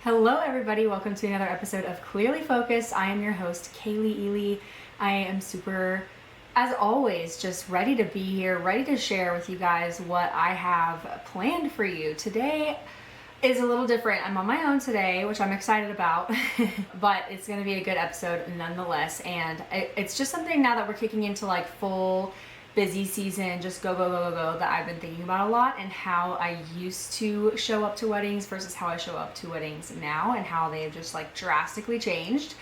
Hello everybody, welcome to another episode of Clearly Focused. I am your host, Kaylee Ely. I am super, as always, just ready to be here, ready to share with you guys what I have planned for you. Today is a little different. I'm on my own today, which I'm excited about, but it's gonna be a good episode nonetheless. And it's just something now that we're kicking into like full busy season, just go that I've been thinking about a lot, and how I used to show up to weddings versus how I show up to weddings now, and how they've just like drastically changed,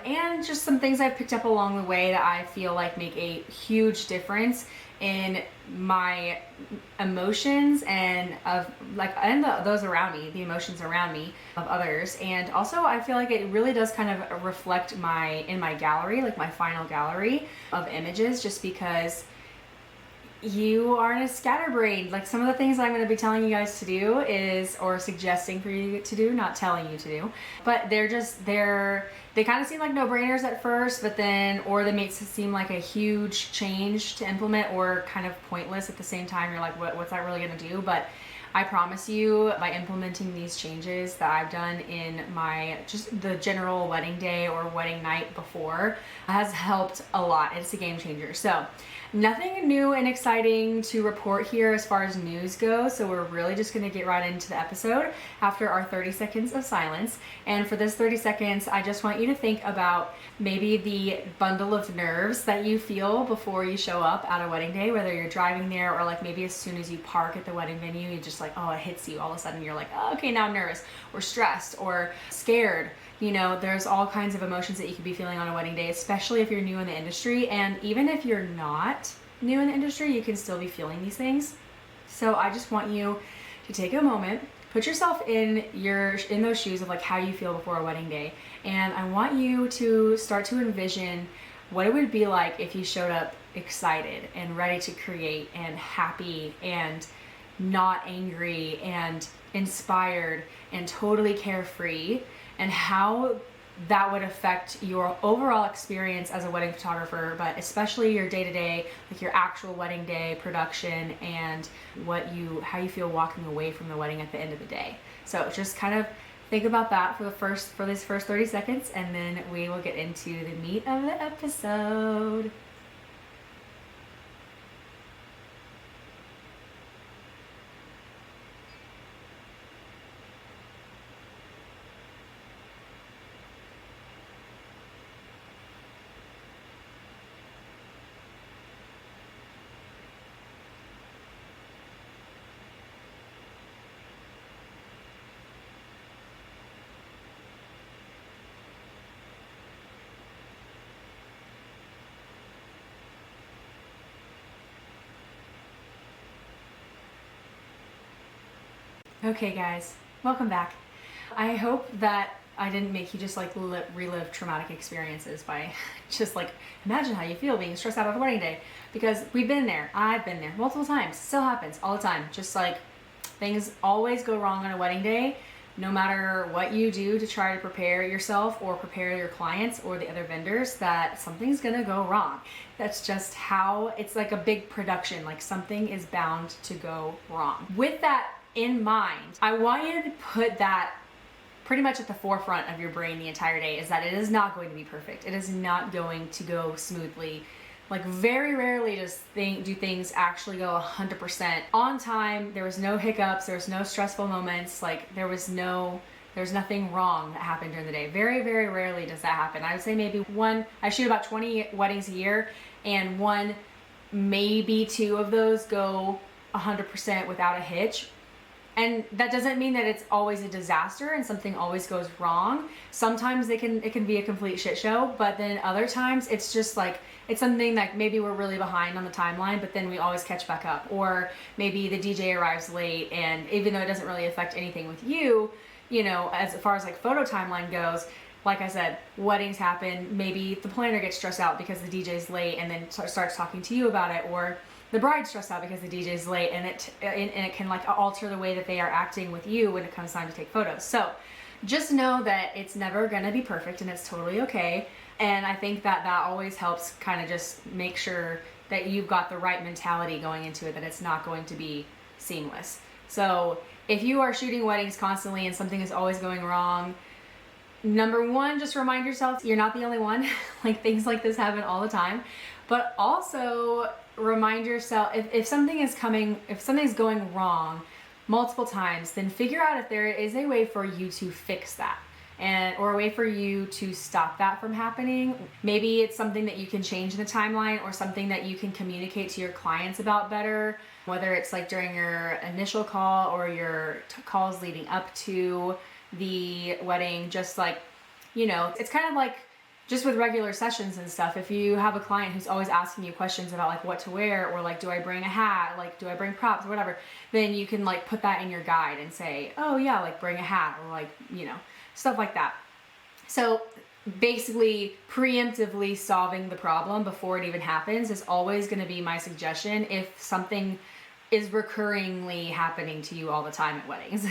and just some things I've picked up along the way that I feel like make a huge difference in my emotions and those around me, the emotions around me of others. And also I feel like it really does kind of reflect in my gallery, like my final gallery of images, just because you aren't as scatterbrained. Like some of the things I'm going to be telling you guys to do or suggesting for you to do, not telling you to do, but they kind of seem like no-brainers at first, but then, or they make it seem like a huge change to implement, or kind of pointless at the same time. You're like, what's that really going to do? But I promise you, by implementing these changes that I've done in just the general wedding day or wedding night before, has helped a lot. It's a game changer. So nothing new and exciting to report here as far as news goes. So we're really just going to get right into the episode after our 30 seconds of silence. And for this 30 seconds, I just want you to think about maybe the bundle of nerves that you feel before you show up at a wedding day, whether you're driving there or like maybe as soon as you park at the wedding venue, you just like, oh, it hits you all of a sudden. You're like, oh, okay, now I'm nervous or stressed or scared. You know, there's all kinds of emotions that you could be feeling on a wedding day, especially if you're new in the industry. And even if you're not new in the industry, you can still be feeling these things. So I just want you to take a moment, put yourself in those shoes of like how you feel before a wedding day. And I want you to start to envision what it would be like if you showed up excited and ready to create and happy and not angry and inspired and totally carefree, and how that would affect your overall experience as a wedding photographer, but especially your day-to-day, like your actual wedding day production, and how you feel walking away from the wedding at the end of the day. So just kind of think about that for these first 30 seconds, and then we will get into the meat of the episode. Okay guys, welcome back. I hope that I didn't make you just like relive traumatic experiences by just like imagine how you feel being stressed out on a wedding day, because we've been there. I've been there multiple times. Still happens all the time. Just like things always go wrong on a wedding day, no matter what you do to try to prepare yourself or prepare your clients or the other vendors, that something's gonna go wrong. That's just how it's like a big production, like something is bound to go wrong. With that in mind, I want you to put that pretty much at the forefront of your brain the entire day, is that it is not going to be perfect. It is not going to go smoothly. Like very rarely do things actually go 100% on time. There was no hiccups, there was no stressful moments, like there's nothing wrong that happened during the day. Very, very rarely does that happen. I would say maybe I shoot about 20 weddings a year, and maybe two of those go 100% without a hitch. And that doesn't mean that it's always a disaster and something always goes wrong. Sometimes it can be a complete shit show, but then other times it's just like, it's something like maybe we're really behind on the timeline, but then we always catch back up. Or maybe the DJ arrives late, and even though it doesn't really affect anything with you, you know, as far as like photo timeline goes, like I said, weddings happen. Maybe the planner gets stressed out because the DJ's late and then starts talking to you about it, or the bride's stressed out because the DJ's late, and it can like alter the way that they are acting with you when it comes time to take photos. So just know that it's never gonna be perfect, and it's totally okay. And I think that always helps kind of just make sure that you've got the right mentality going into it, that it's not going to be seamless. So if you are shooting weddings constantly and something is always going wrong, number one, just remind yourself you're not the only one. Like, things like this happen all the time. But also remind yourself, if something's going wrong multiple times, then figure out if there is a way for you to fix that, or a way for you to stop that from happening. Maybe it's something that you can change in the timeline, or something that you can communicate to your clients about better, whether it's like during your initial call or your calls leading up to the wedding. Just like, it's kind of like just with regular sessions and stuff. If you have a client who's always asking you questions about like what to wear, or like, do I bring a hat, like, do I bring props, or whatever, then you can like put that in your guide and say, oh yeah, like bring a hat, or like, stuff like that. So basically, preemptively solving the problem before it even happens is always going to be my suggestion if something is recurringly happening to you all the time at weddings.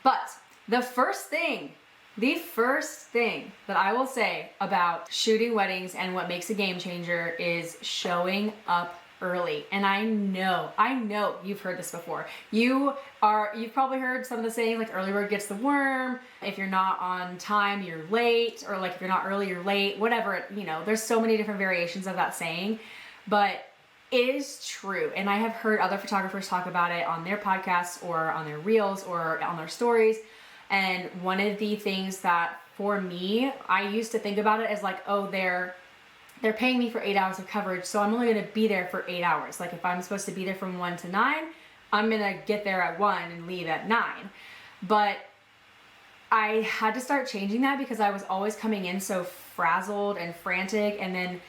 But the first thing that I will say about shooting weddings and what makes a game changer is showing up early. And I know you've heard this before. You've probably heard some of the saying, like, early bird gets the worm. If you're not on time, you're late, or like if you're not early, you're late, whatever. There's so many different variations of that saying, but it is true. And I have heard other photographers talk about it on their podcasts, or on their reels, or on their stories. And one of the things that, for me, I used to think about it as like, oh, they're paying me for 8 hours of coverage, so I'm only going to be there for 8 hours. Like, if I'm supposed to be there from 1 to 9, I'm going to get there at 1 and leave at 9. But I had to start changing that, because I was always coming in so frazzled and frantic, and then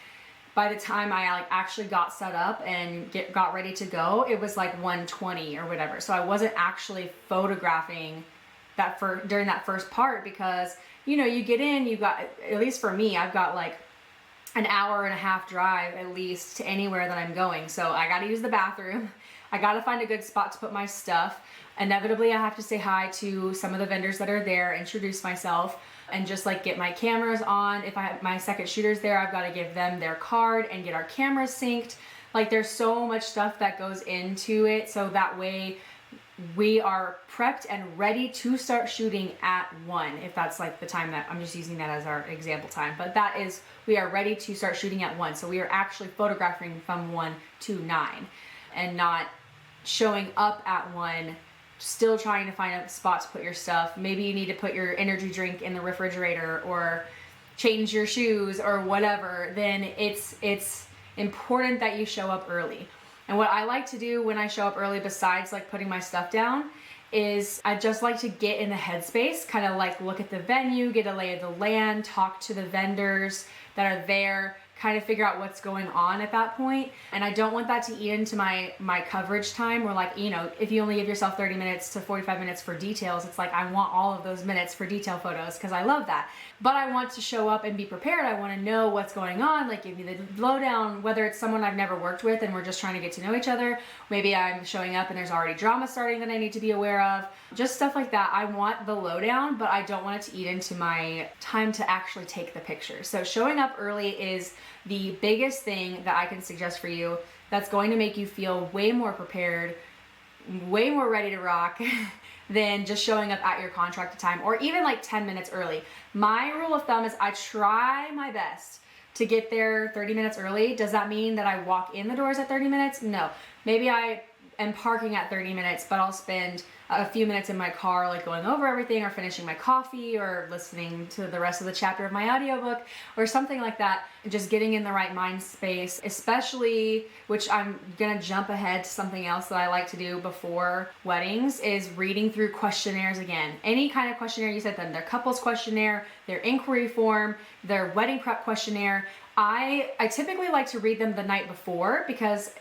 by the time I like actually got set up and got ready to go, it was like 1:20 or whatever. So I wasn't actually photographing that during that first part, because you get in, you got, at least for me, I've got like an hour and a half drive at least to anywhere that I'm going. So I got to use the bathroom. I got to find a good spot to put my stuff. Inevitably, I have to say hi to some of the vendors that are there, introduce myself, and just like get my cameras on. If I have my second shooters there, I've got to give them their card and get our cameras synced. Like, there's so much stuff that goes into it, so that way we are prepped and ready to start shooting at 1, if that's like the time that I'm just using that as our example time. But that is, we are ready to start shooting at 1. So we are actually photographing from 1 to 9, and not showing up at 1, still trying to find a spot to put your stuff. Maybe you need to put your energy drink in the refrigerator, or change your shoes, or whatever. Then it's important that you show up early. And what I like to do when I show up early, besides like putting my stuff down, is I just like to get in the headspace, kind of like look at the venue, get a lay of the land, talk to the vendors that are there, kind of figure out what's going on at that point. And I don't want that to eat into my coverage time, where like, if you only give yourself 30 minutes to 45 minutes for details, it's like, I want all of those minutes for detail photos, because I love that. But I want to show up and be prepared. I want to know what's going on, like give me the lowdown, whether it's someone I've never worked with and we're just trying to get to know each other. Maybe I'm showing up and there's already drama starting that I need to be aware of. Just stuff like that. I want the lowdown, but I don't want it to eat into my time to actually take the picture. So showing up early is the biggest thing that I can suggest for you, that's going to make you feel way more prepared, way more ready to rock than just showing up at your contracted time, or even like 10 minutes early. My rule of thumb is I try my best to get there 30 minutes early. Does that mean that I walk in the doors at 30 minutes? No. Maybe I am parking at 30 minutes, but I'll spend a few minutes in my car, like going over everything, or finishing my coffee, or listening to the rest of the chapter of my audiobook, or something like that. Just getting in the right mind space, especially, which I'm gonna jump ahead to something else that I like to do before weddings, is reading through questionnaires again. Any kind of questionnaire you sent them, their couples questionnaire, their inquiry form, their wedding prep questionnaire. I typically like to read them the night before, because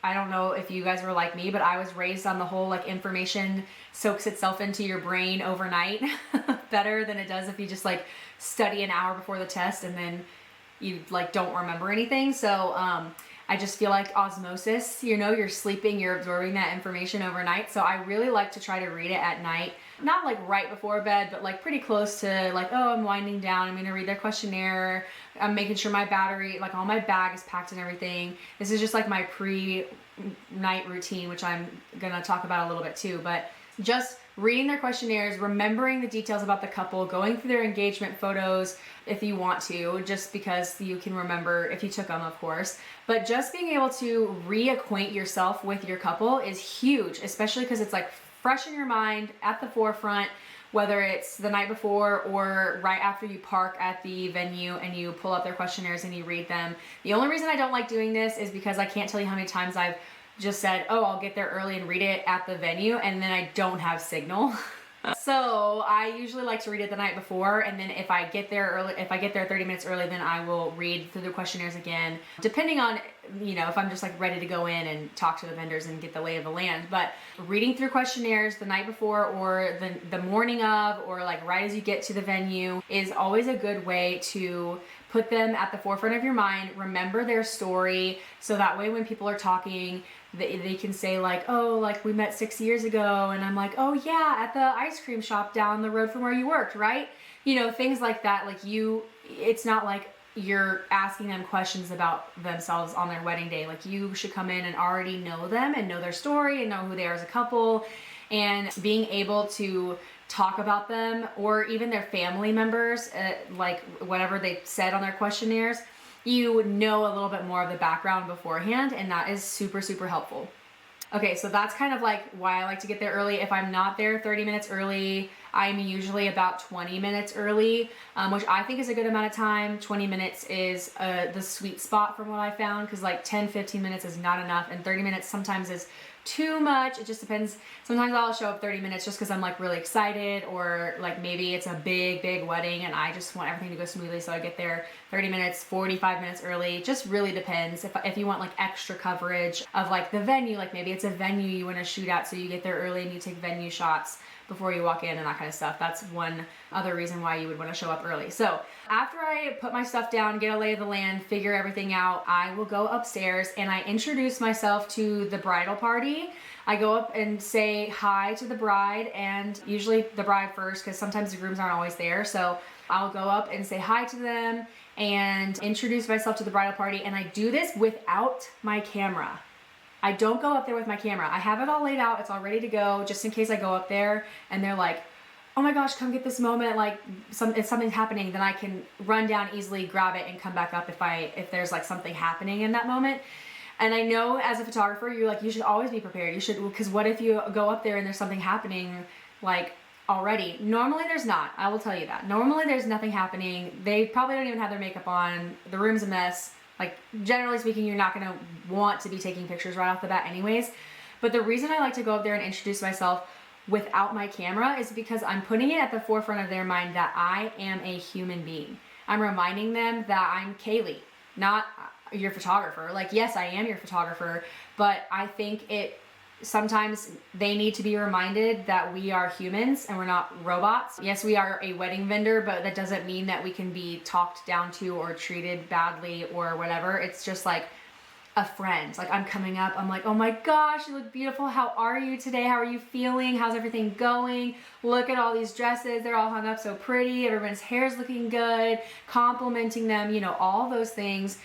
I don't know if you guys were like me, but I was raised on the whole like information soaks itself into your brain overnight better than it does if you just like study an hour before the test and then you like don't remember anything. So I just feel like osmosis, you're sleeping, you're absorbing that information overnight. So I really like to try to read it at night, not like right before bed, but like pretty close to like, oh, I'm winding down, I'm gonna read their questionnaire, I'm making sure my battery, like all my bag is packed and everything. This is just like my pre-night routine, which I'm gonna talk about a little bit too. But just reading their questionnaires, remembering the details about the couple, going through their engagement photos if you want to, just because you can remember if you took them, of course. But just being able to reacquaint yourself with your couple is huge, especially because it's like fresh in your mind at the forefront, whether it's the night before or right after you park at the venue and you pull up their questionnaires and you read them. The only reason I don't like doing this is because I can't tell you how many times I've just said, oh, I'll get there early and read it at the venue, and then I don't have signal. So I usually like to read it the night before, and then if I get there 30 minutes early, then I will read through the questionnaires again, depending on, if I'm just like ready to go in and talk to the vendors and get the lay of the land. But reading through questionnaires the night before or the morning of, or like right as you get to the venue, is always a good way to put them at the forefront of your mind, remember their story, so that way when people are talking, they can say like, oh, like we met 6 years ago, and I'm like, oh yeah, at the ice cream shop down the road from where you worked, right? Things like that. Like it's not like you're asking them questions about themselves on their wedding day. Like you should come in and already know them and know their story and know who they are as a couple, and being able to talk about them or even their family members, like whatever they said on their questionnaires, you know a little bit more of the background beforehand, and that is super, super helpful. Okay, so that's kind of like why I like to get there early. If I'm not there 30 minutes early, I'm usually about 20 minutes early, which I think is a good amount of time. 20 minutes is the sweet spot from what I found, because like 10, 15 minutes is not enough, and 30 minutes sometimes is too much. It just depends. Sometimes I'll show up 30 minutes just because I'm like really excited, or like maybe it's a big wedding and I just want everything to go smoothly, so I get there 30 minutes, 45 minutes early. It just really depends. If you want like extra coverage of like the venue, like maybe it's a venue you want to shoot at, so you get there early and you take venue shots before you walk in and that kind of stuff. That's one other reason why you would want to show up early. So after I put my stuff down, get a lay of the land, figure everything out, I will go upstairs and I introduce myself to the bridal party. I go up and say hi to the bride, and usually the bride first, because sometimes the grooms aren't always there. So I'll go up and say hi to them and introduce myself to the bridal party. And I do this without my camera. I don't go up there with my camera. I have it all laid out. It's all ready to go, just in case I go up there and they're like, oh my gosh, come get this moment. Like if something's happening, then I can run down easily, grab it, and come back up if there's like something happening in that moment. And I know as a photographer, you should always be prepared. You should, because what if you go up there and there's something happening like already? Normally there's not. I will tell you that. Normally there's nothing happening. They probably don't even have their makeup on. The room's a mess. Like, generally speaking, you're not going to want to be taking pictures right off the bat anyways. But the reason I like to go up there and introduce myself without my camera is because I'm putting it at the forefront of their mind that I am a human being. I'm reminding them that I'm Kaylee, not your photographer. Like, yes, I am your photographer, but I think sometimes they need to be reminded that we are humans and we're not robots. Yes, we are a wedding vendor, but that doesn't mean that we can be talked down to or treated badly or whatever. It's just like a friend. Like, I'm coming up, I'm like, oh my gosh, you look beautiful. How are you today? How are you feeling? How's everything going? Look at all these dresses. They're all hung up so pretty. Everyone's hair's looking good. Complimenting them, all those things.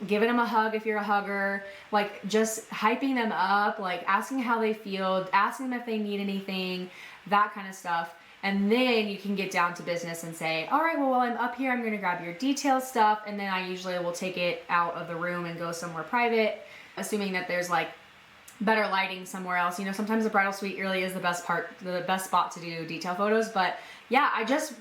Giving them a hug if you're a hugger, like just hyping them up, like asking how they feel, asking them if they need anything, that kind of stuff. And then you can get down to business and say, all right, well, while I'm up here, I'm going to grab your detailed stuff. And then I usually will take it out of the room and go somewhere private, assuming that there's like better lighting somewhere else. Sometimes the bridal suite really is the best spot to do detail photos. But yeah,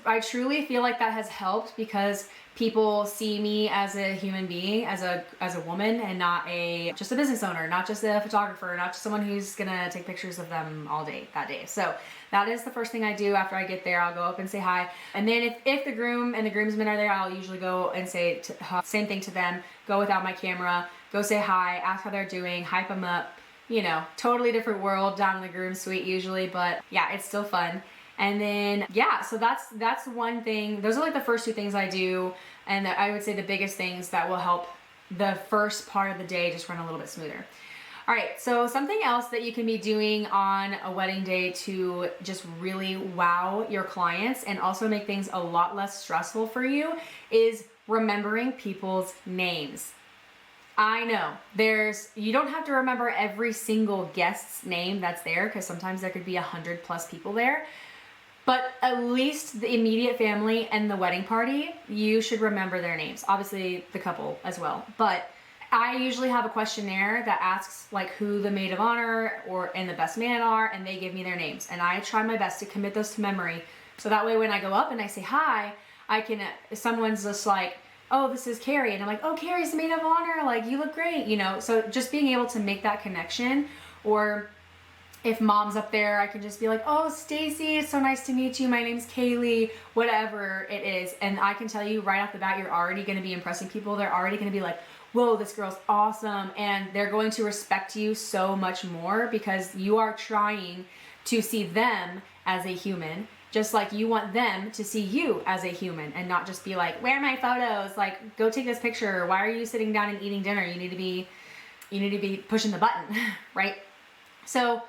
I truly feel like that has helped, because people see me as a human being, as a woman, and not just a business owner, not just a photographer, not just someone who's gonna take pictures of them all day that day. So that is the first thing I do after I get there. I'll go up and say hi, and then if the groom and the groomsmen are there, I'll usually go and say same thing to them. Go without my camera, go say hi, ask how they're doing, hype them up. Totally different world down in the groom suite usually, but yeah, it's still fun. And then, yeah, so that's one thing. Those are like the first two things I do. And I would say the biggest things that will help the first part of the day just run a little bit smoother. All right, so something else that you can be doing on a wedding day to just really wow your clients and also make things a lot less stressful for you is remembering people's names. I know you don't have to remember every single guest's name that's there, because sometimes there could be 100+ people there. But at least the immediate family and the wedding party, you should remember their names. Obviously the couple as well. But I usually have a questionnaire that asks like who the maid of honor and the best man are, and they give me their names. And I try my best to commit those to memory. So that way when I go up and I say hi, I can, someone's just like, oh, this is Carrie. And I'm like, oh, Carrie's the maid of honor. Like, you look great, you know? So just being able to make that connection. Or if mom's up there, I can just be like, oh, Stacy, it's so nice to meet you. My name's Kaylee, whatever it is. And I can tell you right off the bat, you're already going to be impressing people. They're already going to be like, whoa, this girl's awesome. And they're going to respect you so much more because you are trying to see them as a human, just like you want them to see you as a human, and not just be like, where are my photos? Like, go take this picture. Why are you sitting down and eating dinner? You need to be pushing the button, right? So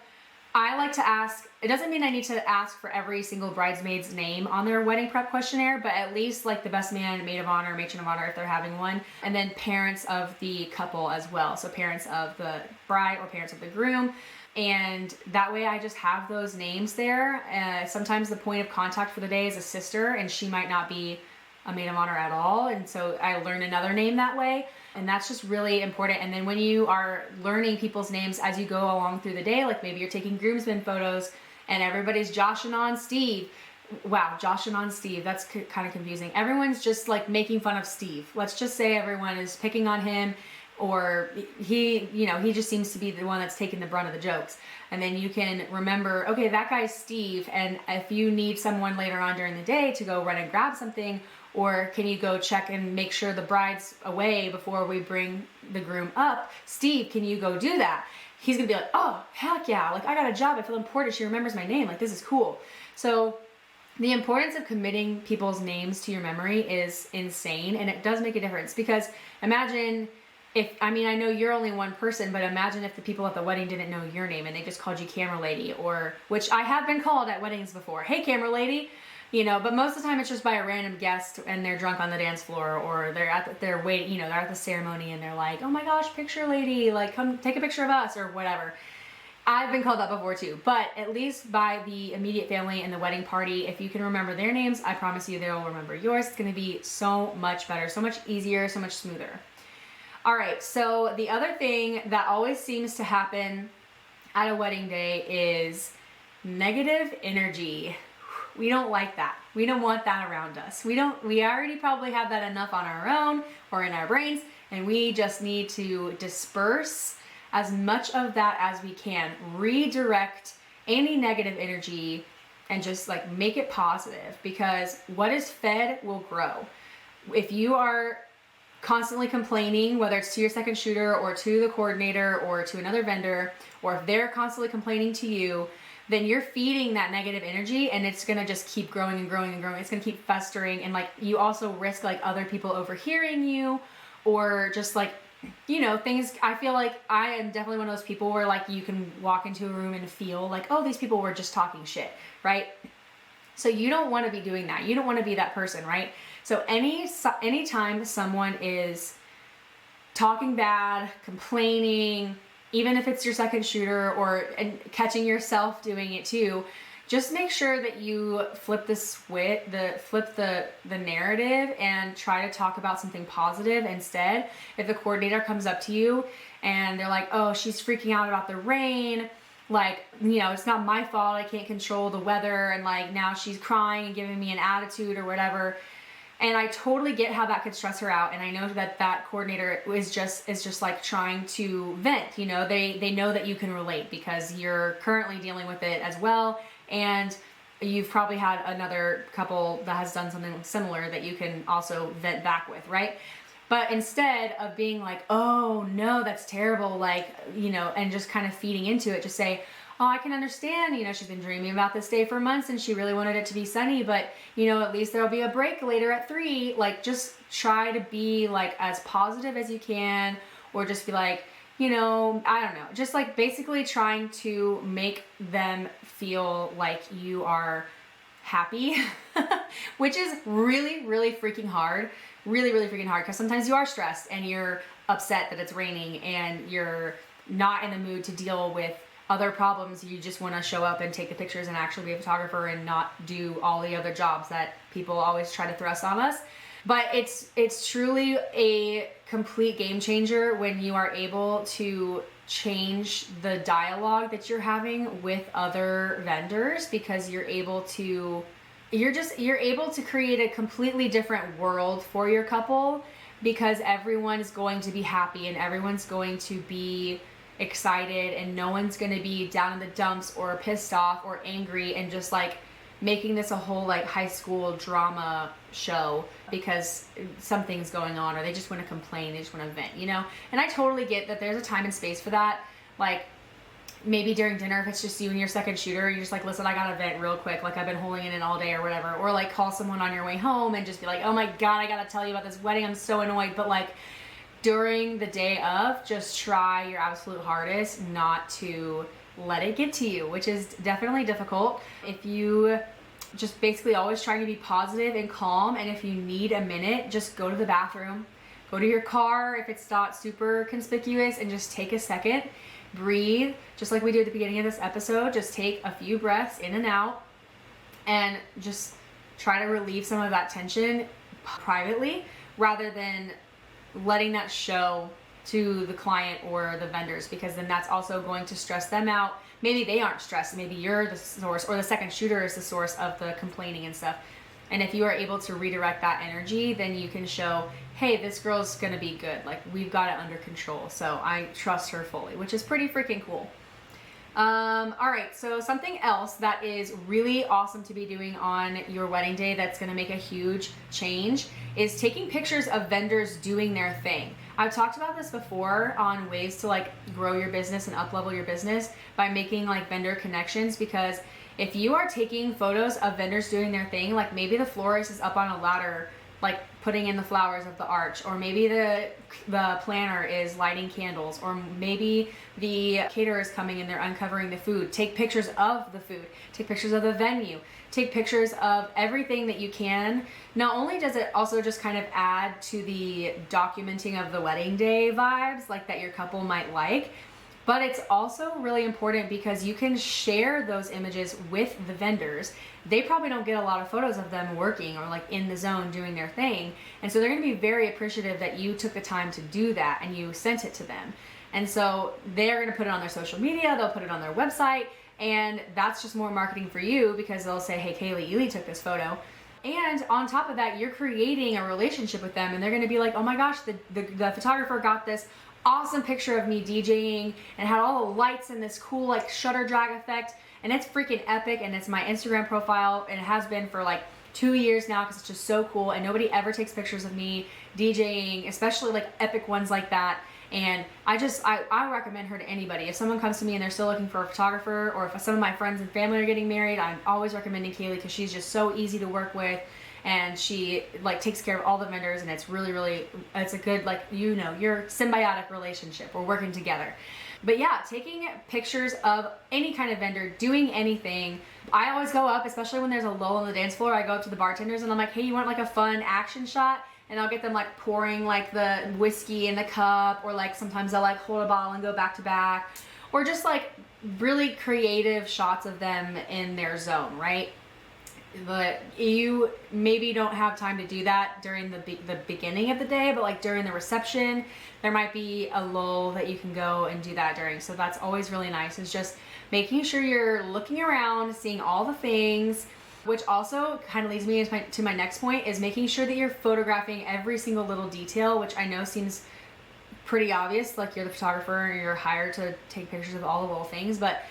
I like to ask, it doesn't mean I need to ask for every single bridesmaid's name on their wedding prep questionnaire, but at least like the best man, maid of honor, matron of honor if they're having one, and then parents of the couple as well. So parents of the bride or parents of the groom. And that way I just have those names there. Sometimes the point of contact for the day is a sister, and she might not be a maid of honor at all. And so I learn another name that way. And that's just really important. And then when you are learning people's names as you go along through the day, like maybe you're taking groomsmen photos and everybody's joshing on Steve. Wow, joshing on Steve. That's kind of confusing. Everyone's just like making fun of Steve. Let's just say everyone is picking on him, or he just seems to be the one that's taking the brunt of the jokes. And then you can remember, okay, that guy's Steve. And if you need someone later on during the day to go run and grab something, or can you go check and make sure the bride's away before we bring the groom up? Steve, can you go do that? He's gonna be like, oh, heck yeah. Like, I got a job. I feel important. She remembers my name. Like, this is cool. So the importance of committing people's names to your memory is insane. And it does make a difference, because imagine I know you're only one person, but imagine if the people at the wedding didn't know your name and they just called you camera lady, or, which I have been called at weddings before. Hey, camera lady. But most of the time it's just by a random guest and they're drunk on the dance floor, or they're at they're at the ceremony and they're like, oh my gosh, picture lady, like come take a picture of us or whatever. I've been called that before too, but at least by the immediate family and the wedding party, if you can remember their names, I promise you they'll remember yours. It's going to be so much better, so much easier, so much smoother. All right, so the other thing that always seems to happen at a wedding day is negative energy. We don't like that. We don't want that around us. We already probably have that enough on our own or in our brains, and we just need to disperse as much of that as we can. Redirect any negative energy and just like make it positive, because what is fed will grow. If you are constantly complaining, whether it's to your second shooter or to the coordinator or to another vendor, or if they're constantly complaining to you, then you're feeding that negative energy, and it's gonna just keep growing and growing and growing. It's gonna keep festering, and like you also risk like other people overhearing you, or just like, things. I feel like I am definitely one of those people where like you can walk into a room and feel like, oh, these people were just talking shit, right? So you don't want to be doing that. You don't want to be that person, right? So anytime someone is talking bad, complaining, even if it's your second shooter and catching yourself doing it too, just make sure that you flip the narrative and try to talk about something positive instead. If the coordinator comes up to you and they're like, oh, she's freaking out about the rain, like, it's not my fault, I can't control the weather, and like now she's crying and giving me an attitude or whatever. And I totally get how that could stress her out, and I know that coordinator is just like trying to vent. They know that you can relate because you're currently dealing with it as well, and you've probably had another couple that has done something similar that you can also vent back with, right? But instead of being like, oh no, that's terrible, like, and just kind of feeding into it, just say, oh, I can understand, she's been dreaming about this day for months and she really wanted it to be sunny, but, at least there'll be a break later at 3. Like, just try to be like as positive as you can, or just be like, I don't know, just like basically trying to make them feel like you are happy, which is really, really freaking hard. Really, really freaking hard, because sometimes you are stressed and you're upset that it's raining and you're not in the mood to deal with other problems. You just want to show up and take the pictures and actually be a photographer and not do all the other jobs that people always try to thrust on us. But it's truly a complete game changer when you are able to change the dialogue that you're having with other vendors, because you're able to create a completely different world for your couple, because everyone is going to be happy and everyone's going to be excited and no one's going to be down in the dumps or pissed off or angry and just like making this a whole like high school drama show because something's going on, or they just want to complain, they just want to vent, you know? And I totally get that there's a time and space for that. Like maybe during dinner, if it's just you and your second shooter, you're just like, listen, I gotta vent real quick, like I've been holding it in all day or whatever. Or like call someone on your way home and just be like, oh my God, I gotta tell you about this wedding, I'm so annoyed. But like during the day of, just try your absolute hardest not to let it get to you, which is definitely difficult. If you just basically always trying to be positive and calm, and if you need a minute, just go to the bathroom, go to your car if it's not super conspicuous, and just take a second, breathe, just like we did at the beginning of this episode. Just take a few breaths in and out and just try to relieve some of that tension privately, rather than letting that show to the client or the vendors, because then that's also going to stress them out. Maybe they aren't stressed, maybe you're the source, or the second shooter is the source of the complaining and stuff. And if you are able to redirect that energy, then you can show, hey, this girl's gonna be good, like we've got it under control, so I trust her fully, which is pretty freaking cool. All right, so something else that is really awesome to be doing on your wedding day that's gonna make a huge change is taking pictures of vendors doing their thing. I've talked about this before on ways to like grow your business and up-level your business by making like vendor connections, because if you are taking photos of vendors doing their thing, like maybe the florist is up on a ladder like putting in the flowers of the arch, or maybe the planner is lighting candles, or maybe the caterer is coming and they're uncovering the food. Take pictures of the food, take pictures of the venue, take pictures of everything that you can. Not only does it also just kind of add to the documenting of the wedding day vibes like that your couple might like, but it's also really important because you can share those images with the vendors. They probably don't get a lot of photos of them working or like in the zone doing their thing. And so they're gonna be very appreciative that you took the time to do that and you sent it to them. And so they're gonna put it on their social media, they'll put it on their website, and that's just more marketing for you, because they'll say, hey, Kaylee Ely took this photo. And on top of that, you're creating a relationship with them, and they're gonna be like, oh my gosh, the photographer got this awesome picture of me DJing and had all the lights and this cool like shutter drag effect, and it's freaking epic, and it's my Instagram profile, and it has been for like 2 years now because it's just so cool, and nobody ever takes pictures of me DJing, especially like epic ones like that. And I recommend her to anybody. If someone comes to me and they're still looking for a photographer, or if some of my friends and family are getting married, I'm always recommending Kaylee, because she's just so easy to work with, and she like takes care of all the vendors, and it's really, it's a good, like, you know, your symbiotic relationship. We're working together. But yeah, taking pictures of any kind of vendor doing anything. I always go up, especially when there's a lull on the dance floor, I go up to the bartenders and I'm like, hey, you want like a fun action shot? And I'll get them like pouring like the whiskey in the cup, or like sometimes they'll like hold a bottle and go back to back, or just like really creative shots of them in their zone, right? But you maybe don't have time to do that during the beginning of the day, but like during the reception, there might be a lull that you can go and do that during. So that's always really nice, is just making sure you're looking around, seeing all the things. Which also kind of leads me to my next point, is making sure that you're photographing every single little detail, which I know seems pretty obvious, like you're the photographer and you're hired to take pictures of all the little things. But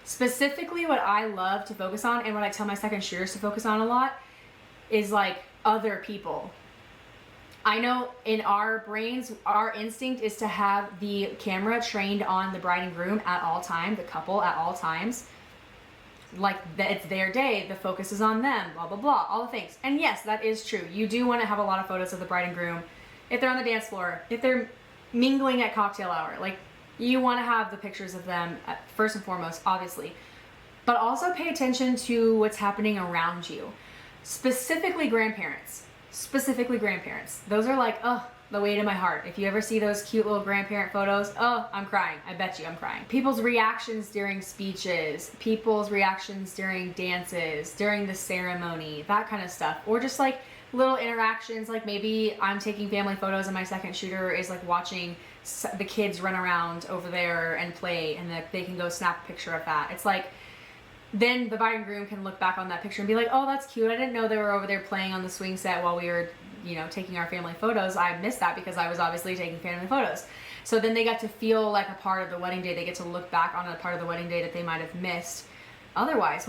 specifically what I love to focus on, and what I tell my second shooters to focus on a lot, is like other people. I know in our brains, our instinct is to have the camera trained on the bride and groom at all times, the couple at all times. Like that it's their day, the focus is on them, blah, blah, blah, all the things. And yes, that is true. You do want to have a lot of photos of the bride and groom. If they're on the dance floor, if they're mingling at cocktail hour, like you want to have the pictures of them first and foremost, obviously. but also pay attention to what's happening around you. Specifically grandparents. Specifically grandparents. Those are like, oh, the weight of my heart. If you ever see those cute little grandparent photos, oh, I'm crying. I bet you I'm crying. People's reactions during speeches, people's reactions during dances, during the ceremony, that kind of stuff. Or just like little interactions, like maybe I'm taking family photos and my second shooter is like watching the kids run around over there and play, and that they can go snap a picture of that. It's like, then the bride and groom can look back on that picture and be like, oh, that's cute. I didn't know they were over there playing on the swing set while we were, you know, taking our family photos. I missed that because I was obviously taking family photos. So then they got to feel like a part of the wedding day. They get to look back on a part of the wedding day that they might have missed otherwise,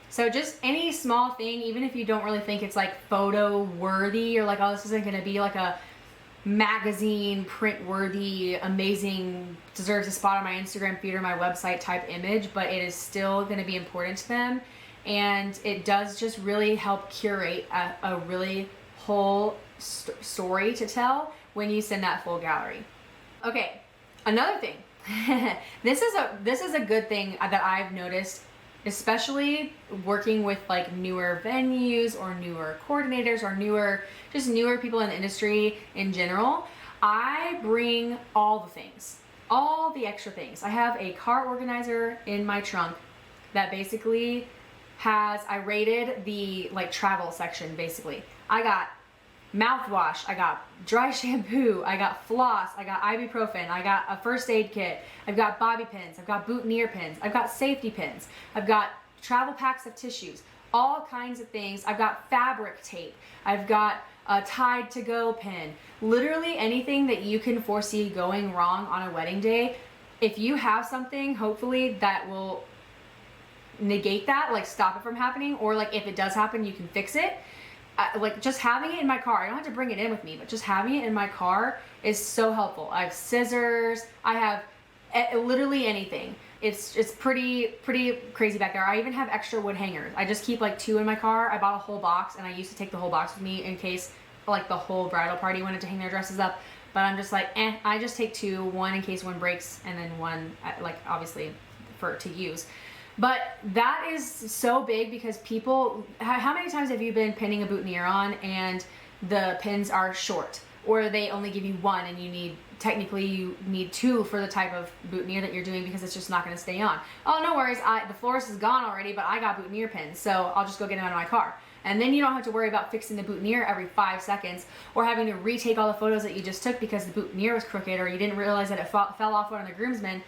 so just any small thing, even if you don't really think it's like photo worthy, or like, oh, this isn't going to be like a magazine print worthy, amazing, deserves a spot on my Instagram feed or my website type image, but it is still going to be important to them. And it does just really help curate a really whole story to tell when you send that full gallery. Okay, another thing. This is a good thing that I've noticed, especially working with like newer venues or newer coordinators or newer people in the industry in general. I bring all the things, all the extra things. I have a car organizer in my trunk that basically I rated the like travel section basically. I got mouthwash, I got dry shampoo, I got floss, I got ibuprofen, I got a first aid kit, I've got bobby pins, I've got boutonniere pins, I've got safety pins, I've got travel packs of tissues, all kinds of things. I've got fabric tape, I've got a Tide to Go pin, literally anything that you can foresee going wrong on a wedding day. If you have something, hopefully that will negate that, like stop it from happening, or like if it does happen, you can fix it. Like just having it in my car, I don't have to bring it in with me, but just having it in my car is so helpful. I have scissors, I have literally anything. It's pretty crazy back there. I even have extra wood hangers. I just keep like 2 in my car. I bought a whole box, and I used to take the whole box with me in case like the whole bridal party wanted to hang their dresses up. But I'm just like, I just take 2, one in case one breaks, and then one like obviously to use. But that is so big because people, how many times have you been pinning a boutonniere on and the pins are short, or they only give you 1 and technically you need 2 for the type of boutonniere that you're doing because it's just not going to stay on. Oh, no worries, the florist is gone already, but I got boutonniere pins, so I'll just go get them out of my car. And then you don't have to worry about fixing the boutonniere every 5 seconds, or having to retake all the photos that you just took because the boutonniere was crooked, or you didn't realize that it fell off one of the groomsmen.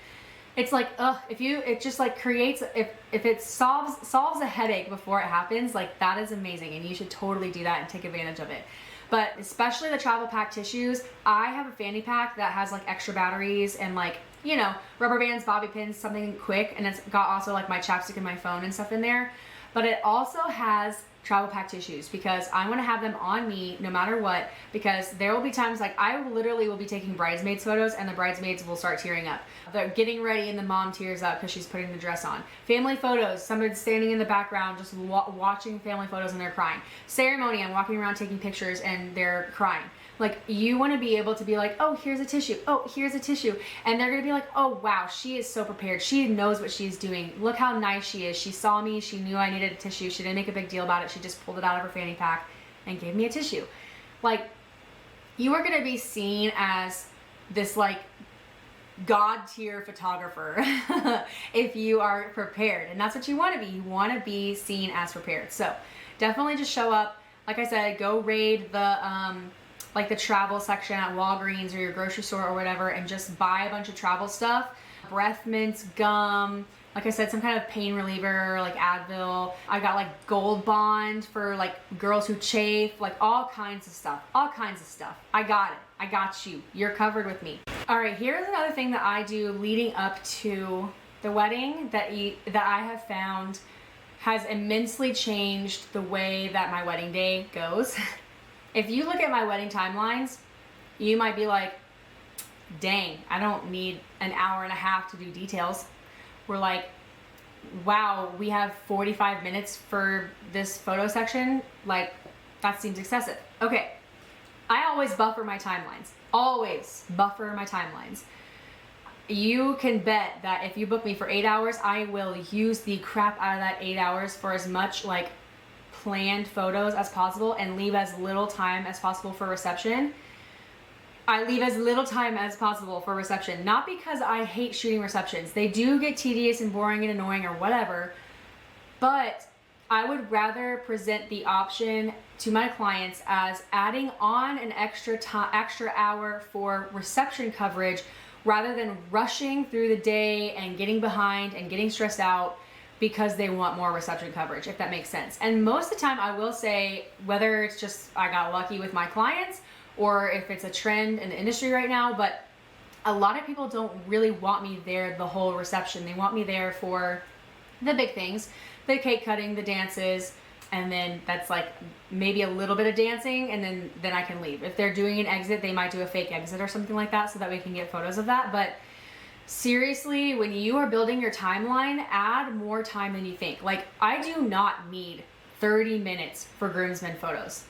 It's like, it just like creates, if it solves a headache before it happens, like that is amazing, and you should totally do that and take advantage of it. But especially the travel pack tissues, I have a fanny pack that has like extra batteries and like, you know, rubber bands, bobby pins, something quick, and it's got also like my chapstick and my phone and stuff in there. But it also has travel pack tissues because I want to have them on me no matter what, because there will be times like I literally will be taking bridesmaids photos and the bridesmaids will start tearing up. They're getting ready and the mom tears up because she's putting the dress on. Family photos, somebody's standing in the background just watching family photos and they're crying. Ceremony, I'm walking around taking pictures and they're crying. Like, you want to be able to be like, oh, here's a tissue. Oh, here's a tissue. And they're going to be like, oh, wow, she is so prepared. She knows what she's doing. Look how nice she is. She saw me. She knew I needed a tissue. She didn't make a big deal about it. She just pulled it out of her fanny pack and gave me a tissue. Like, you are going to be seen as this, like, God tier photographer if you are prepared. And that's what you want to be. You want to be seen as prepared. So definitely just show up. Like I said, go raid the like the travel section at Walgreens or your grocery store or whatever, and just buy a bunch of travel stuff. Breath mints, gum, like I said, some kind of pain reliever like Advil. I got like Gold Bond for like girls who chafe, like all kinds of stuff. I got it. I got you. You're covered with me. All right, here's another thing that I do leading up to the wedding that I have found has immensely changed the way that my wedding day goes. If you look at my wedding timelines, you might be like, dang, I don't need an hour and a half to do details. We're like, wow, we have 45 minutes for this photo section. Like, that seems excessive. Okay, I always buffer my timelines. Always buffer my timelines. you can bet that if you book me for 8 hours, I will use the crap out of that 8 hours for as much like planned photos as possible and leave as little time as possible for reception. I leave as little time as possible for reception, not because I hate shooting receptions. They do get tedious and boring and annoying or whatever, but I would rather present the option to my clients as adding on an extra hour for reception coverage rather than rushing through the day and getting behind and getting stressed out because they want more reception coverage, if that makes sense. And most of the time I will say, whether it's just I got lucky with my clients or if it's a trend in the industry right now, but a lot of people don't really want me there the whole reception. They want me there for the big things, the cake cutting, the dances, and then that's like maybe a little bit of dancing, and then I can leave. If they're doing an exit, they might do a fake exit or something like that so that we can get photos of that. But seriously, when you are building your timeline, add more time than you think. Like, I do not need 30 minutes for groomsmen photos.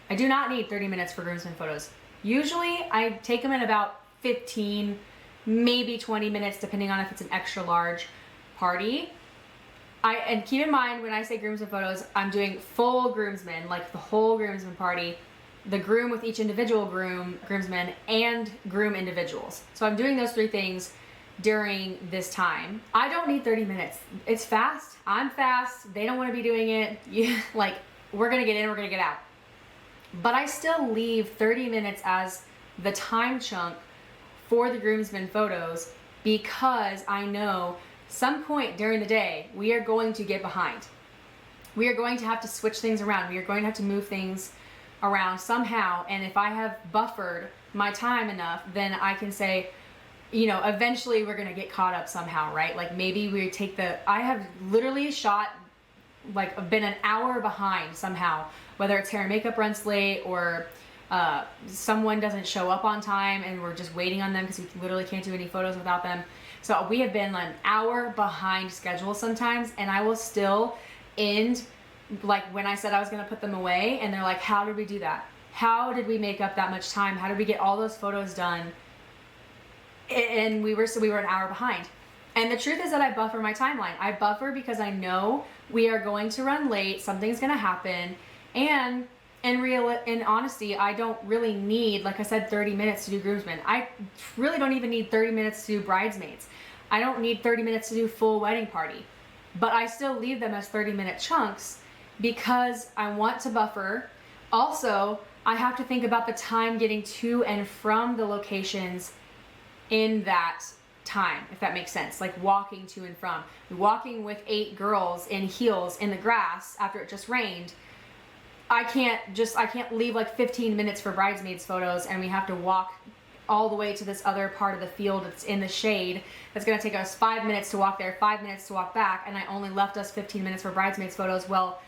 I do not need 30 minutes for groomsmen photos. Usually I take them in about 15, maybe 20 minutes, depending on if it's an extra large party. And keep in mind, when I say groomsmen photos, I'm doing full groomsmen, like the whole groomsmen party, the groom with each individual groomsmen, and groom individuals. So I'm doing those three things during this time. I don't need 30 minutes. It's fast. I'm fast. They don't want to be doing it. Like, we're going to get in, we're going to get out. But I still leave 30 minutes as the time chunk for the groomsmen photos because I know some point during the day we are going to get behind. We are going to have to switch things around. We are going to have to move things around somehow. And if I have buffered my time enough, then I can say, you know, eventually we're going to get caught up somehow, right? Like maybe we take I have literally shot, like, I've been an hour behind somehow, whether it's hair and makeup runs late or someone doesn't show up on time and we're just waiting on them because we literally can't do any photos without them. So we have been an hour behind schedule sometimes, and I will still end, like when I said I was going to put them away, and they're like, how did we do that? How did we make up that much time? How did we get all those photos done? And we were an hour behind. And the truth is that I buffer my timeline. I buffer because I know we are going to run late, something's going to happen, and in honesty, I don't really need, like I said, 30 minutes to do groomsmen. I really don't even need 30 minutes to do bridesmaids. I don't need 30 minutes to do full wedding party. But I still leave them as 30-minute chunks because I want to buffer. Also, I have to think about the time getting to and from the locations in that time, if that makes sense. Like walking to and from. Walking with 8 girls in heels in the grass after it just rained. I can't leave like 15 minutes for bridesmaids photos and we have to walk all the way to this other part of the field that's in the shade. That's gonna take us 5 minutes to walk there, 5 minutes to walk back, and I only left us 15 minutes for bridesmaids photos. Well,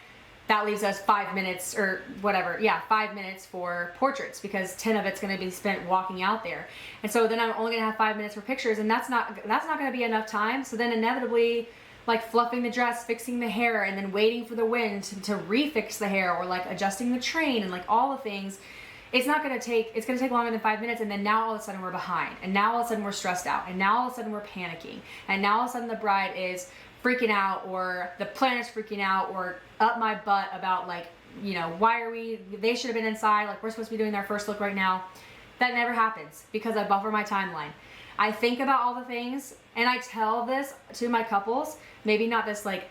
that leaves us 5 minutes or whatever, 5 minutes for portraits because 10 of it's gonna be spent walking out there. And so then I'm only gonna have 5 minutes for pictures, and that's not gonna be enough time. So then inevitably, like fluffing the dress, fixing the hair, and then waiting for the wind to refix the hair, or like adjusting the train and like all the things. It's gonna take longer than 5 minutes, and then now all of a sudden we're behind, and now all of a sudden we're stressed out, and now all of a sudden we're panicking, and now all of a sudden the bride is freaking out, or the planner's freaking out, or up my butt about like, you know, they should have been inside, like we're supposed to be doing their first look right now. That never happens because I buffer my timeline. I think about all the things, and I tell this to my couples, maybe not this like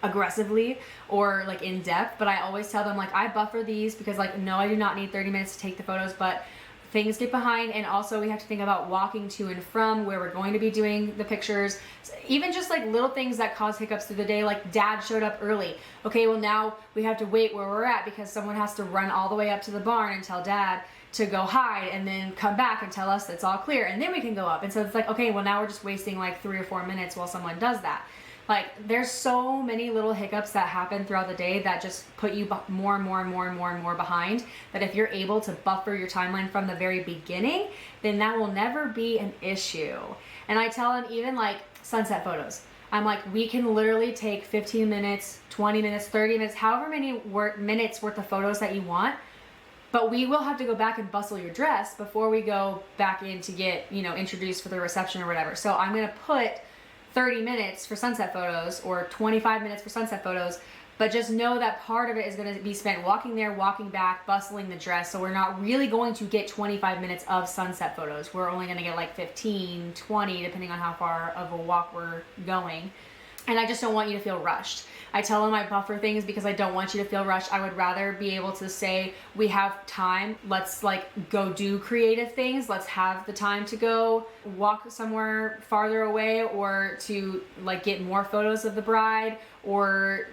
aggressively or like in depth, but I always tell them like I buffer these because like, no, I do not need 30 minutes to take the photos, but things get behind, and also we have to think about walking to and from where we're going to be doing the pictures. So even just like little things that cause hiccups through the day, like dad showed up early. Okay, well now we have to wait where we're at because someone has to run all the way up to the barn and tell dad to go hide and then come back and tell us it's all clear, and then we can go up. And so it's like, okay, well now we're just wasting like 3 or 4 minutes while someone does that. Like there's so many little hiccups that happen throughout the day that just put you more and more behind, that if you're able to buffer your timeline from the very beginning, then that will never be an issue. And I tell them even like sunset photos. I'm like, we can literally take 15 minutes, 20 minutes, 30 minutes, however many minutes worth of photos that you want. But we will have to go back and bustle your dress before we go back in to get, introduced for the reception or whatever. So I'm going to put 30 minutes for sunset photos or 25 minutes for sunset photos, but just know that part of it is going to be spent walking there, walking back, bustling the dress. So we're not really going to get 25 minutes of sunset photos. We're only going to get like 15, 20, depending on how far of a walk we're going. And I just don't want you to feel rushed. I tell them I buffer things because I don't want you to feel rushed. I would rather be able to say, we have time, let's go do creative things. Let's have the time to go walk somewhere farther away, or to get more photos of the bride, or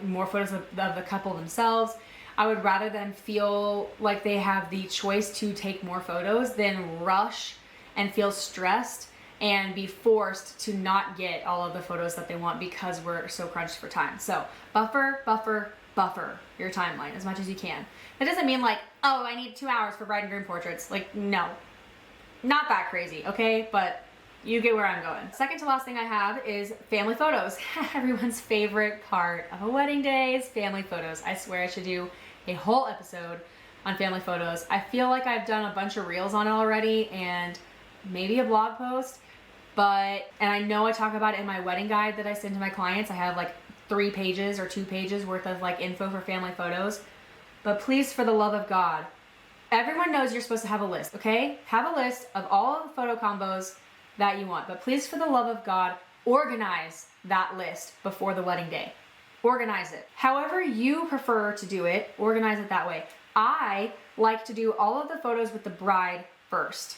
more photos of the couple themselves. I would rather them feel like they have the choice to take more photos than rush and feel stressed and be forced to not get all of the photos that they want because we're so crunched for time. So buffer your timeline as much as you can. That doesn't mean oh, I need 2 hours for bride and groom portraits. No, not that crazy, okay? But you get where I'm going. Second to last thing I have is family photos. Everyone's favorite part of a wedding day is family photos. I swear I should do a whole episode on family photos. I feel like I've done a bunch of reels on it already and maybe a blog post. And I know I talk about it in my wedding guide that I send to my clients. I have 3 pages or 2 pages worth of info for family photos. But please, for the love of God, everyone knows you're supposed to have a list, okay? Have a list of all of the photo combos that you want. But please, for the love of God, organize that list before the wedding day. Organize it. However you prefer to do it, organize it that way. I like to do all of the photos with the bride first.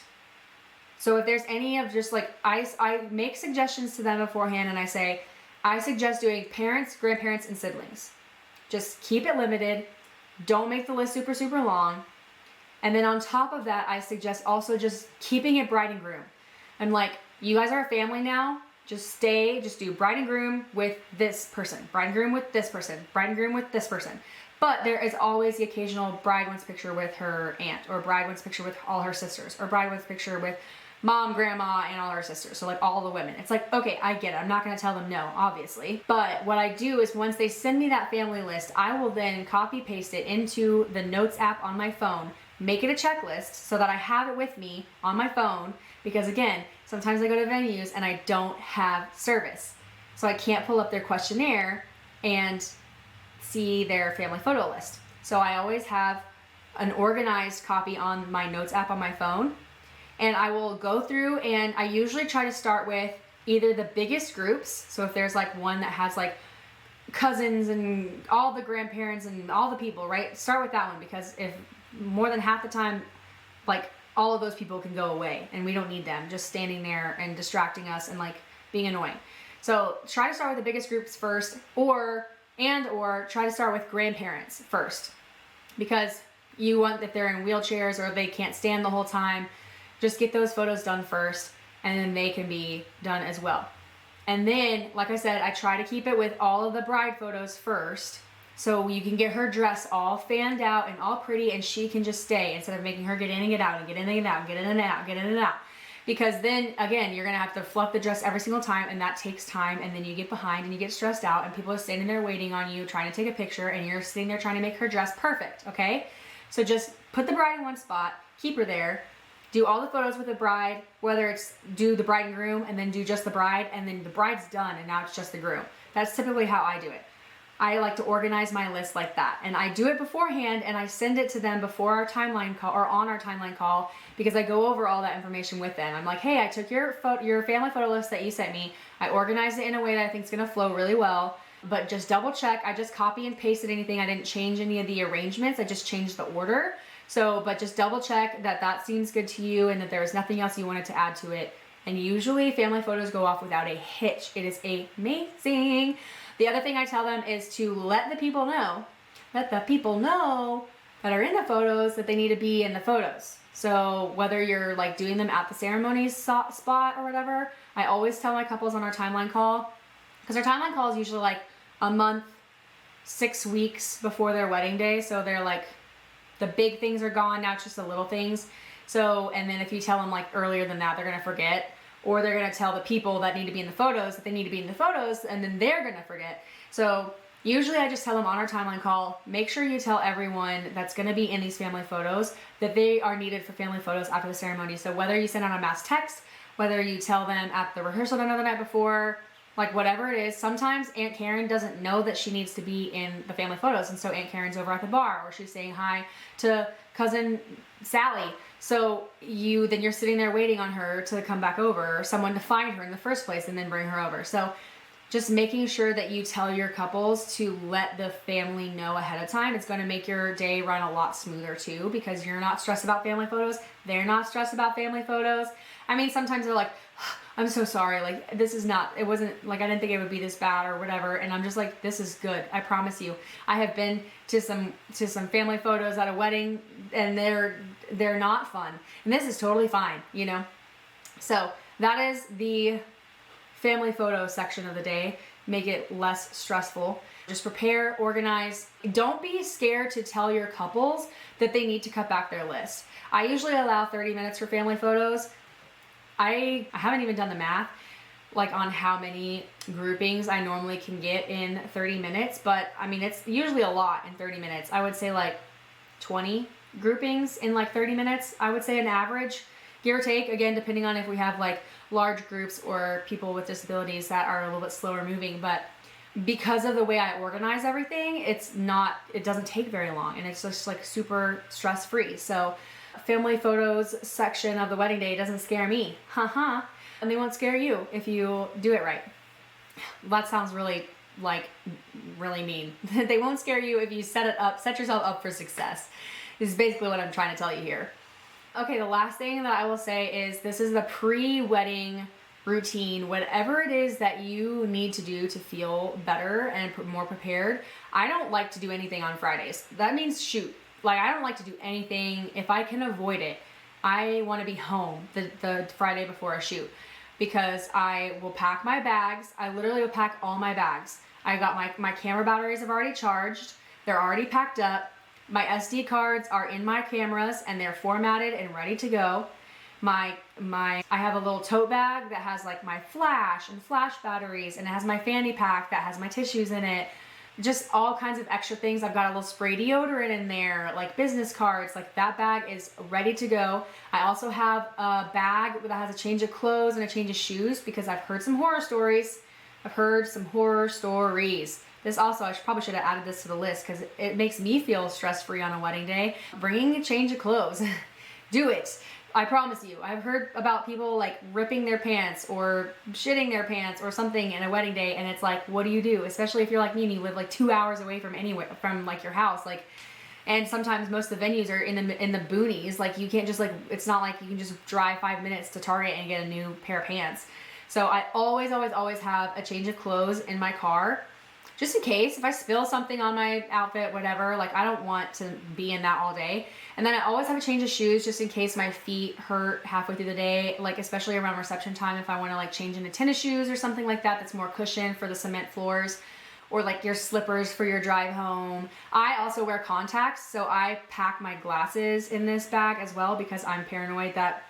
So if there's any of just I make suggestions to them beforehand, and I say, I suggest doing parents, grandparents, and siblings. Just keep it limited. Don't make the list super, super long. And then on top of that, I suggest also just keeping it bride and groom. I'm you guys are a family now. Just do bride and groom with this person, bride and groom with this person, bride and groom with this person. But there is always the occasional bride wants a picture with her aunt, or bride wants a picture with all her sisters, or bride wants a picture with mom, grandma, and all her sisters. So all the women. It's okay, I get it. I'm not going to tell them no, obviously. But what I do is once they send me that family list, I will then copy paste it into the notes app on my phone, make it a checklist so that I have it with me on my phone. Because again, sometimes I go to venues and I don't have service. So I can't pull up their questionnaire and see their family photo list. So I always have an organized copy on my notes app on my phone. And I will go through, and I usually try to start with either the biggest groups. So if there's one that has cousins and all the grandparents and all the people, right? Start with that one, because if more than half the time, all of those people can go away and we don't need them just standing there and distracting us and being annoying. So try to start with the biggest groups first, or try to start with grandparents first, because you want, if they're in wheelchairs or they can't stand the whole time, just get those photos done first, and then they can be done as well. And then, like I said, I try to keep it with all of the bride photos first, so you can get her dress all fanned out and all pretty, and she can just stay instead of making her get in and get out and get in and get out and get in and out, get in and out. Because then, again, you're going to have to fluff the dress every single time, and that takes time, and then you get behind and you get stressed out, and people are standing there waiting on you, trying to take a picture, and you're sitting there trying to make her dress perfect, okay? So just put the bride in one spot, keep her there, do all the photos with the bride, whether it's do the bride and groom and then do just the bride, and then the bride's done and now it's just the groom. That's typically how I do it. I like to organize my list like that, and I do it beforehand, and I send it to them before our timeline call, or on our timeline call, because I go over all that information with them. I'm hey, I took your family photo list that you sent me, I organized it in a way that I think is going to flow really well, but just double check. I just copy and pasted anything. I didn't change any of the arrangements. I just changed the order. So, but just double check that seems good to you and that there's nothing else you wanted to add to it. And usually family photos go off without a hitch. It is amazing. The other thing I tell them is to let the people know that are in the photos that they need to be in the photos. So whether you're doing them at the ceremony spot or whatever, I always tell my couples on our timeline call, because our timeline call is usually a month, 6 weeks before their wedding day. So they're the big things are gone, now it's just the little things. So, and then if you tell them earlier than that, they're gonna forget, or they're gonna tell the people that need to be in the photos that they need to be in the photos, and then they're gonna forget. So Usually I just tell them on our timeline call, make sure you tell everyone that's going to be in these family photos that they are needed for family photos after the ceremony. So whether you send out a mass text, whether you tell them at the rehearsal dinner the night before, like whatever it is, sometimes Aunt Karen doesn't know that she needs to be in the family photos. And so Aunt Karen's over at the bar, or she's saying hi to cousin Sally. So then you're sitting there waiting on her to come back over, or someone to find her in the first place and then bring her over. So just making sure that you tell your couples to let the family know ahead of time. It's going to make your day run a lot smoother too, because you're not stressed about family photos. They're not stressed about family photos. I mean, sometimes they're like, I'm so sorry. Like, it wasn't like, I didn't think it would be this bad or whatever. And I'm just like, this is good. I promise you. I have been to some family photos at a wedding, and they're not fun. And this is totally fine, you know? So that is the family photo section of the day. Make it less stressful. Just prepare, organize. Don't be scared to tell your couples that they need to cut back their list. I usually allow 30 minutes for family photos. I haven't even done the math like on how many groupings I normally can get in 30 minutes, but I mean, it's usually a lot in 30 minutes. I would say like 20 groupings in like 30 minutes. I would say an average, give or take, again, depending on if we have like large groups or people with disabilities that are a little bit slower moving. But because of the way I organize everything, it doesn't take very long, and it's just like super stress free. So family photos section of the wedding day doesn't scare me. Haha. And they won't scare you if you do it right. That sounds really mean. They won't scare you if you set yourself up for success. This is basically what I'm trying to tell you here. Okay, the last thing that I will say is this is the pre-wedding routine. Whatever it is that you need to do to feel better and more prepared. I don't like to do anything on Fridays. That means shoot. Like, I don't like to do anything. If I can avoid it, I want to be home the Friday before a shoot, because I will pack my bags. I literally will pack all my bags. I got my camera batteries have already charged. They're already packed up. My SD cards are in my cameras and they're formatted and ready to go. I have a little tote bag that has like my flash and flash batteries, and it has my fanny pack that has my tissues in it. Just all kinds of extra things. I've got a little spray deodorant in there, like business cards. Like, that bag is ready to go. I also have a bag that has a change of clothes and a change of shoes, because I've heard some horror stories. This also, I probably should have added this to the list, because it makes me feel stress-free on a wedding day. Bringing a change of clothes. Do it. I promise you. I've heard about people like ripping their pants or shitting their pants or something in a wedding day, and it's like, what do you do? Especially if you're like me and you live like 2 hours away from like your house, like, and sometimes most of the venues are in the boonies. Like, you can't just like, it's not like you can just drive 5 minutes to Target and get a new pair of pants. So I always have a change of clothes in my car, just in case if I spill something on my outfit, whatever. Like, I don't want to be in that all day. And then I always have a change of shoes, just in case my feet hurt halfway through the day, like especially around reception time, if I want to like change into tennis shoes or something like that that's more cushion for the cement floors, or like your slippers for your drive home. I also wear contacts, so I pack my glasses in this bag as well, because I'm paranoid that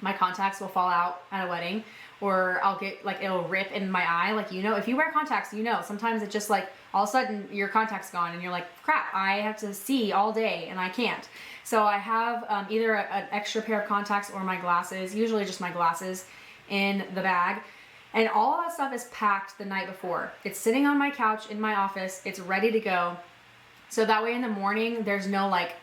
my contacts will fall out at a wedding, or I'll get like, it'll rip in my eye. Like, you know, if you wear contacts, you know, sometimes it's just like all of a sudden your contact's gone and you're like, crap, I have to see all day and I can't. So I have either an extra pair of contacts or my glasses, usually just my glasses, in the bag. And all that stuff is packed the night before. It's sitting on my couch in my office. It's ready to go. So that way in the morning, there's no like,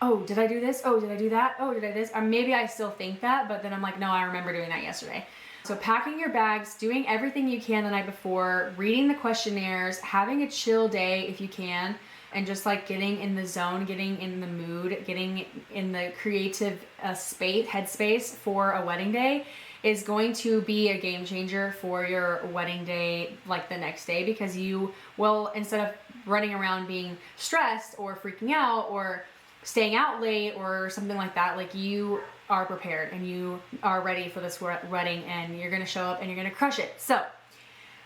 oh, did I do this? Oh, did I do that? Oh, did I this? Or maybe I still think that, but then I'm like, no, I remember doing that yesterday. So packing your bags, doing everything you can the night before, reading the questionnaires, having a chill day if you can, and just like getting in the zone, getting in the mood, getting in the creative headspace for a wedding day is going to be a game changer for your wedding day, like the next day, because you will, instead of running around being stressed or freaking out or staying out late or something like that, like, you are prepared and you are ready for this wedding, and you're going to show up and you're going to crush it. So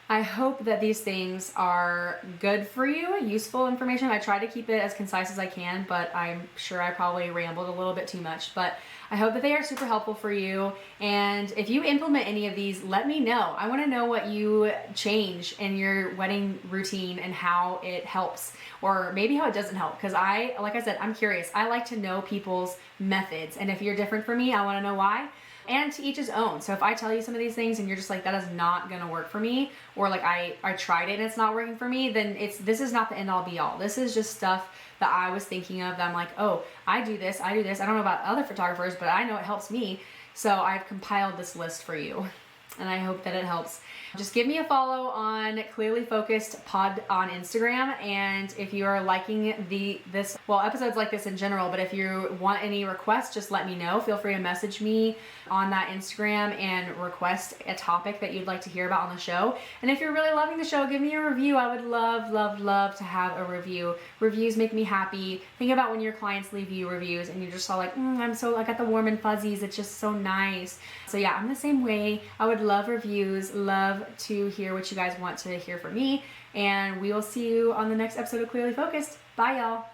I hope that these things are good for you, useful information. I try to keep it as concise as I can, but I'm sure I probably rambled a little bit too much. But I hope that they are super helpful for you. And if you implement any of these, let me know. I want to know what you change in your wedding routine and how it helps, or maybe how it doesn't help. Because like I said, I'm curious. I like to know people's methods. And if you're different from me, I want to know why. And to each his own. So if I tell you some of these things and you're just like, that is not gonna work for me, or like I tried it and it's not working for me, then this is not the end all be all. This is just stuff that I was thinking of that I'm like, oh, I do this. I don't know about other photographers, but I know it helps me. So I've compiled this list for you, and I hope that it helps. Just give me a follow on Clearly Focused Pod on Instagram, and if you are liking episodes like this in general, but if you want any requests, just let me know. Feel free to message me on that Instagram and request a topic that you'd like to hear about on the show. And if you're really loving the show, give me a review. I would love to have a review. Reviews make me happy. Think about when your clients leave you reviews and you're just all like, I got the warm and fuzzies. It's just so nice. So yeah, I'm the same way. I would love reviews, love to hear what you guys want to hear from me, and we will see you on the next episode of Clearly Focused. Bye, y'all.